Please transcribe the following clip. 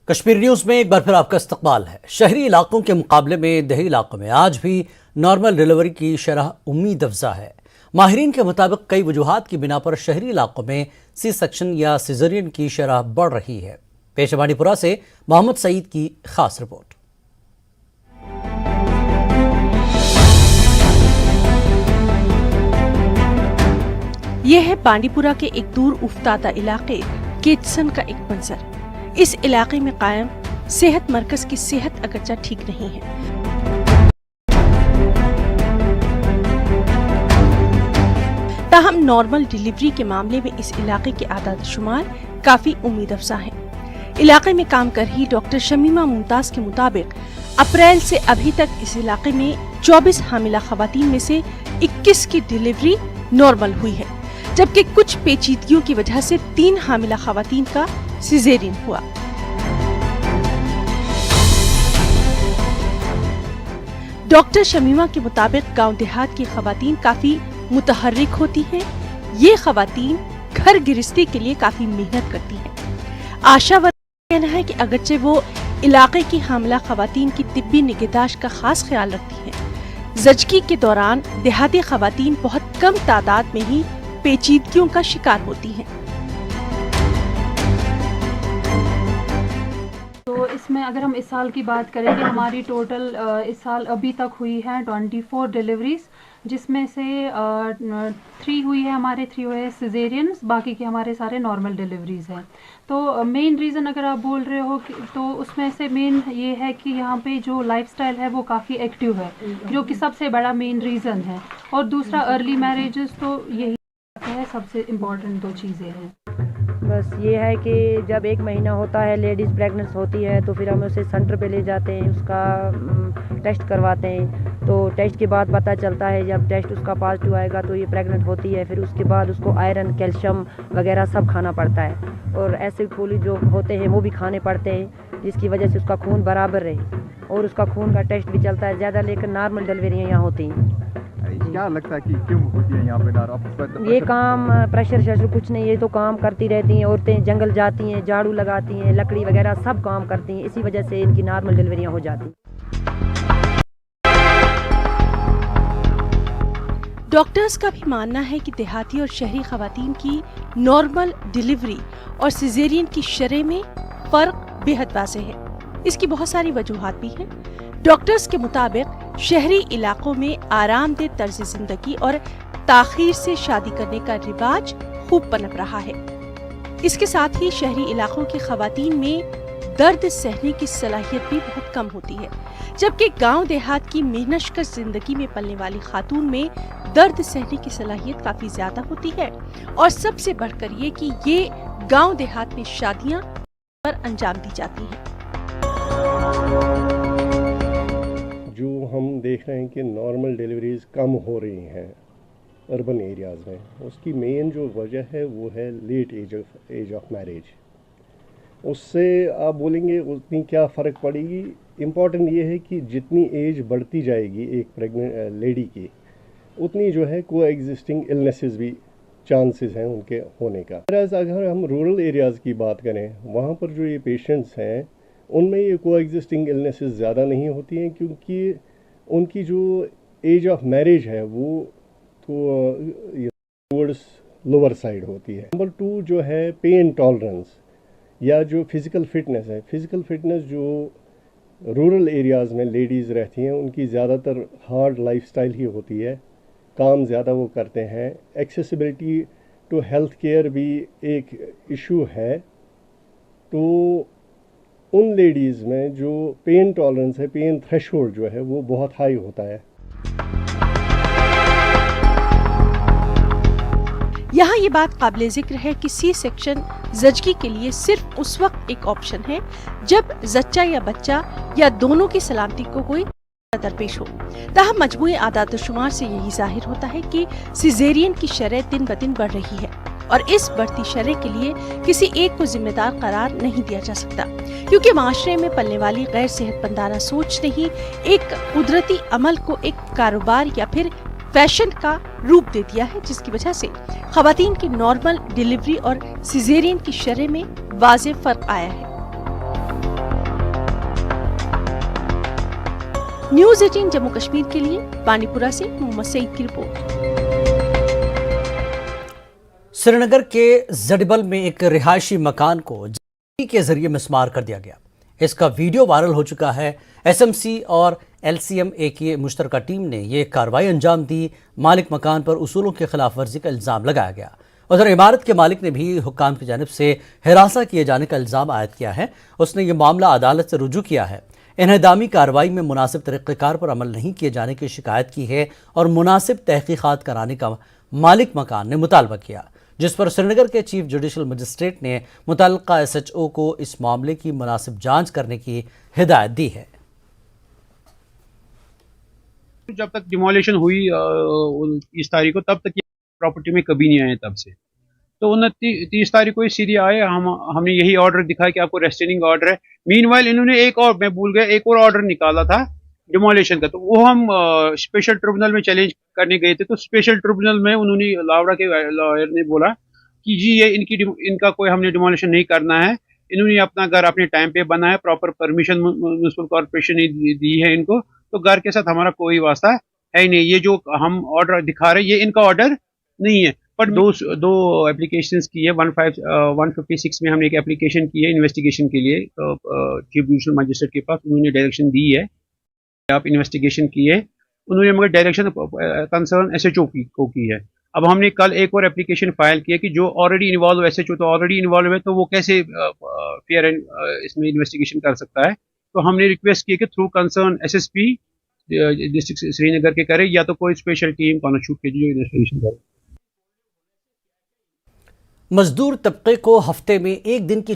Kashmir news में एक बार फिर आपका इस्तकबाल है। शहरी इलाकों के मुकाबले में देही इलाकों में आज भी नॉर्मल डिलीवरी की शरह उम्मीद अफजा है। माहिरीन के मुताबिक कई वजूहात की बिना पर शहरी इलाकों में सी सेक्शन या सिजरियन की शरह बढ़ रही है। पेश बानीपुरा से मोहम्मद सईद की खास रिपोर्ट। यह है बांडीपुरा के एक दूर उफ्तादा इलाके केतसन का एक मंजर। इस इलाके में कायम सेहत मरकज की सेहत अगरचा ठीक नहीं है। ताहम नॉर्मल डिलीवरी के मामले में इस इलाके के आदाद शुमार काफी उम्मीद अफजा है। इलाके में काम कर रही डॉक्टर शमीमा मुमताज के मुताबिक अप्रैल से अभी तक इस इलाके में 24 हामिला खवातीन में से 21 की डिलीवरी नॉर्मल हुई है, जबकि कुछ पेचीदगियों की वजह से 3 हामिला खवातीन का सिजेरियन हुआ। डॉक्टर शमीमा के मुताबिक गांव देहात की खवातीन काफी मुतहर्रिक होती हैं। ये खवातीन घर गिरस्ती के लिए काफी मेहनत करती हैं। आशा वर्कर का कहना है कि अगरचे वो इलाके की हामिला खवातीन की तिब्बी निगहदाश्त का खास ख्याल रखती हैं, ज़चगी के दौरान देहाती खवातीन बहुत कम तादाद में ही पेचीदगियों का शिकार होती हैं। तो इसमें अगर हम इस साल की बात करेंगे, हमारी टोटल इस साल अभी तक हुई है 24 डिलीवरीज, जिसमें से 3 हुई है हमारे 3 हुए हैं सिजेरियंस, बाकी के हमारे सारे नॉर्मल डिलीवरीज हैं। तो मेन रीज़न अगर आप बोल रहे हो तो उसमें से मेन ये है कि यहाँ पे जो लाइफस्टाइल है वो काफ़ी एक्टिव है, जो कि सबसे बड़ा मेन रीज़न है। और दूसरा अर्ली मैरिजेस, तो यही है सबसे इम्पोर्टेंट 2 चीज़ें हैं। बस ये है कि जब 1 महीना होता है, लेडीज़ प्रेग्नेंट होती है, तो फिर हम उसे सेंटर पे ले जाते हैं, उसका टेस्ट करवाते हैं। तो टेस्ट के बाद पता चलता है, जब टेस्ट उसका पॉजिटिव आएगा तो ये प्रेग्नेंट होती है। फिर उसके बाद उसको आयरन, कैल्शियम वगैरह सब खाना पड़ता है, और एसिड फोलिक जो होते हैं वो भी खाने पड़ते हैं, जिसकी वजह से उसका खून बराबर रहे। और उसका खून का टेस्ट भी चलता है ज़्यादा, लेकिन नॉर्मल डिलीवरियाँ यहाँ होती हैं। क्या लगता है कि क्यों होती है यहाँ पे ये काम प्रेशर शशर कुछ नहीं, ये तो काम करती रहती हैं औरतें, जंगल जाती हैं, झाड़ू लगाती हैं, लकड़ी वगैरह सब काम करती हैं, इसी वजह से इनकी नॉर्मल डिलीवरियाँ हो जाती हैं। डॉक्टर्स का भी मानना है कि देहाती और शहरी खवातीन की नॉर्मल डिलीवरी और सिजेरियन की शरह में फर्क बेहद वाज़ेह है। इसकी बहुत सारी वजूहात भी हैं। डॉक्टर्स के मुताबिक शहरी इलाकों में आरामदेह तर्ज जिंदगी और ताखीर से शादी करने का रिवाज खूब पनप रहा है। इसके साथ ही शहरी इलाकों की खवातीन में दर्द सहने की सलाहियत भी बहुत कम होती है, जबकि गांव देहात की मेहनतकश जिंदगी में पलने वाली खातून में दर्द सहने की सलाहियत काफी ज्यादा होती है। और सबसे बढ़कर ये कि ये गांव देहात में शादियां पर अंजाम दी जाती हैं। जो हम देख रहे हैं कि नॉर्मल डिलीवरीज कम हो रही हैं अर्बन एरियाज़ में, उसकी मेन जो वजह है वो है लेट एज ऑफ मैरिज। उससे आप बोलेंगे उतनी क्या फ़र्क पड़ेगी। इम्पॉर्टेंट ये है कि जितनी एज बढ़ती जाएगी एक प्रेग्नेंट लेडी की, उतनी जो है को एग्जिस्टिंग इलनेसेस भी चांसेस हैं उनके होने का। अगर हम रूरल एरियाज़ की बात करें, वहाँ पर जो ये पेशेंट्स हैं उनमें ये को एग्जिस्टिंग इलनेसेस ज़्यादा नहीं होती हैं, क्योंकि उनकी जो एज ऑफ मैरिज है वो तो टूवर्ड्स लोअर साइड होती है। नंबर 2 जो है पेन टॉलरेंस या जो फिज़िकल फिटनेस है। फ़िज़िकल फिटनेस जो रूरल एरियाज़ में लेडीज़ रहती हैं उनकी ज़्यादातर हार्ड लाइफस्टाइल ही होती है, काम ज़्यादा वो करते हैं। एक्सेसिबिलिटी टू हेल्थ केयर भी एक इशू है। तो उन लेडीज़ में जो पेन टॉलरेंस है, पेन थ्रेशोल्ड जो है वो बहुत हाई होता है। यहाँ ये बात काबिल जिक्र है कि सी सेक्शन ज़चगी के लिए सिर्फ उस वक्त एक ऑप्शन है जब जच्चा या बच्चा या दोनों की सलामती को कोई दरपेश हो। ताहम मजमूई आदात शुमार से यही जाहिर होता है कि सिजेरियन की शरह दिन ब दिन बढ़ रही है, और इस बढ़ती शरह के लिए किसी एक को जिम्मेदार करार नहीं दिया जा सकता, क्योंकि माशरे में पलने वाली गैर सेहतमंदाना सोच ने ही एक कुदरती अमल को एक कारोबार या फिर फैशन का रूप दे दिया है, जिसकी वजह से खवातीन की नॉर्मल डिलीवरी और सिजेरियन की शरह में वाज़ेह फर्क आया है। न्यूज 18 जम्मू कश्मीर के लिए पानीपुरा से मोहम्मद सईद की रिपोर्ट। श्रीनगर के जडिबल में एक रिहायशी मकान को जेसीबी के जरिए मिसमार कर दिया गया। इसका वीडियो वायरल हो चुका है। एसएमसी और एलसीएमए की मुश्तरका टीम ने यह कार्रवाई अंजाम दी। मालिक मकान पर उसूलों की खिलाफ वर्जी का इल्जाम लगाया गया। उधर इमारत के मालिक ने भी हुक्काम की जानिब से हिरासा किए जाने का इल्जाम आयद किया है। उसने ये मामला अदालत से रुजू किया है। इन्हदामी कार्रवाई में मुनासिब तरीक़ेकार पर अमल नहीं किए जाने की शिकायत की है और मुनासिब तहकीक़ात कराने का मालिक मकान ने मुतालबा किया, जिस पर श्रीनगर के चीफ जुडिशल मजिस्ट्रेट ने मुतल्लिका SHO को इस मामले की मुनासिब जांच करने की हिदायत दी है। जब तक डिमोलिशन हुई 30 तारीख को, तब तक ये प्रॉपर्टी में कभी नहीं आए तब से। तो 30 तारीख को सीधे आए, हमने यही ऑर्डर दिखाया कि आपको रेस्ट्रेनिंग ऑर्डर है। मीनवाइल इन्होंने एक और, मैं भूल गया, एक और ऑर्डर निकाला था डिमोलिशन का, तो वो हम स्पेशल ट्रिब्यूनल में चैलेंज करने गए थे। तो स्पेशल ट्रिब्यूनल में उन्होंने, लावड़ा के लॉयर ने बोला कि जी ये इनका कोई हमने डिमोलिशन नहीं करना है, इन्होंने अपना घर अपने टाइम पे बनाया, प्रॉपर परमिशन म्युनिसिपल कॉर्पोरेशन ने दी है इनको, तो घर के साथ हमारा कोई वास्ता है ही नहीं। ये जो हम ऑर्डर दिखा रहे हैं ये इनका ऑर्डर नहीं है। पर दो एप्लीकेशंस की है। 156 में हमने एक एप्लीकेशन की है इन्वेस्टिगेशन के लिए चीफ जुडिशल मजिस्ट्रेट के पास। उन्होंने डायरेक्शन दी है, आप इन्वेस्टिगेशन की है उन्होंने, मगर डायरेक्शन कंसर्न SHO को की है। अब हमने कल एक और एप्लीकेशन फाइल किया कि जो ऑलरेडी इन्वॉल्व, SHO तो ऑलरेडी इन्वॉल्व है, तो वो कैसे फेयर एंड इसमें इन्वेस्टिगेशन कर सकता है। तो हमने रिक्वेस्ट की कि through concern SSP district Srinagar के करे, या तो कोई स्पेशल टीम कॉन्स्टिट्यूट के जो इन्वेस्टिगेशन करे। मजदूर तबके को हफ्ते में एक दिन की